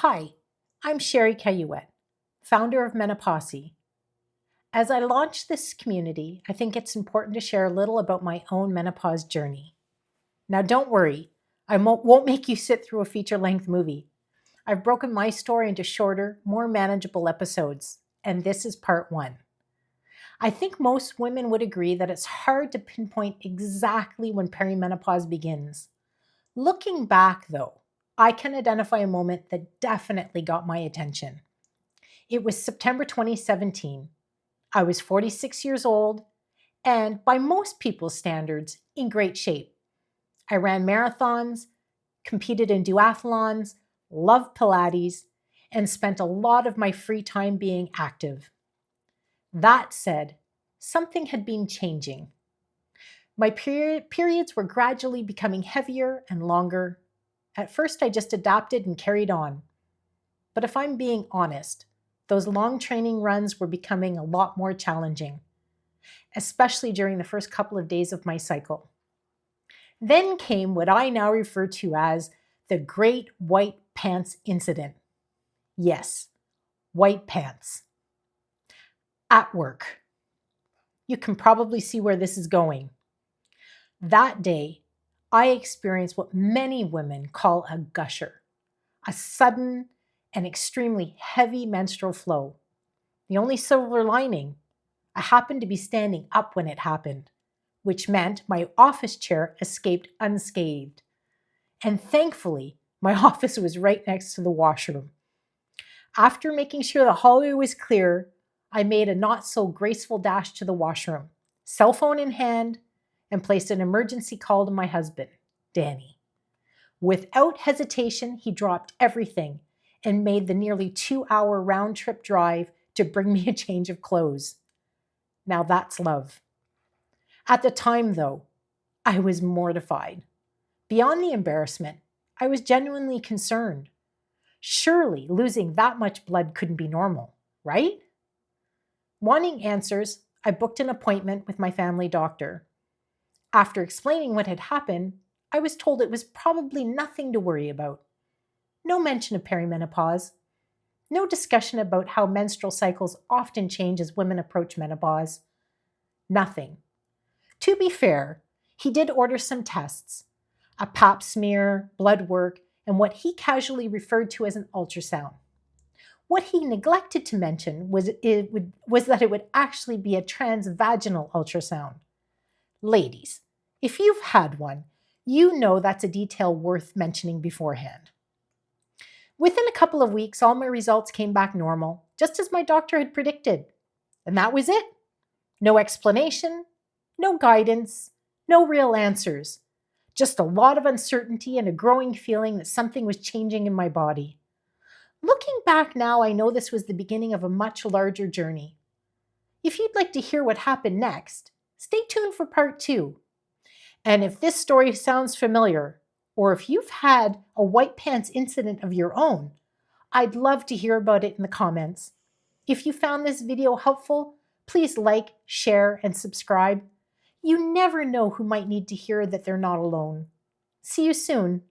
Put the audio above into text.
Hi, I'm Sherry Cayuette, founder of Ménoposse. As I launch this community, I think it's important to share a little about my own menopause journey. Now, don't worry, I won't make you sit through a feature length movie. I've broken my story into shorter, more manageable episodes, and this is part one. I think most women would agree that it's hard to pinpoint exactly when perimenopause begins. Looking back, though, I can identify a moment that definitely got my attention. It was September 2017. I was 46 years old and, by most people's standards, in great shape. I ran marathons, competed in duathlons, loved Pilates, and spent a lot of my free time being active. That said, something had been changing. My periods were gradually becoming heavier and longer. At first, I just adapted and carried on. But if I'm being honest, those long training runs were becoming a lot more challenging, especially during the first couple of days of my cycle. Then came what I now refer to as the Great White Pants Incident. Yes, white pants. At work. You can probably see where this is going. That day, I experienced what many women call a gusher, a sudden and extremely heavy menstrual flow. The only silver lining, I happened to be standing up when it happened, which meant my office chair escaped unscathed. And thankfully, my office was right next to the washroom. After making sure the hallway was clear, I made a not so graceful dash to the washroom, cell phone in hand, and placed an emergency call to my husband, Danny. Without hesitation, he dropped everything and made the nearly 2-hour round trip drive to bring me a change of clothes. Now that's love. At the time, though, I was mortified. Beyond the embarrassment, I was genuinely concerned. Surely losing that much blood couldn't be normal, right? Wanting answers, I booked an appointment with my family doctor. After explaining what had happened, I was told it was probably nothing to worry about. No mention of perimenopause. No discussion about how menstrual cycles often change as women approach menopause. Nothing. To be fair, he did order some tests, a pap smear, blood work, and what he casually referred to as an ultrasound. What he neglected to mention was that it would actually be a transvaginal ultrasound. Ladies, if you've had one, you know that's a detail worth mentioning beforehand. Within a couple of weeks, all my results came back normal, just as my doctor had predicted. And that was it. No explanation, no guidance, no real answers. Just a lot of uncertainty and a growing feeling that something was changing in my body. Looking back now, I know this was the beginning of a much larger journey. If you'd like to hear what happened next, stay tuned for part two. And if this story sounds familiar, or if you've had a white pants incident of your own, I'd love to hear about it in the comments. If you found this video helpful, please like, share, and subscribe. You never know who might need to hear that they're not alone. See you soon.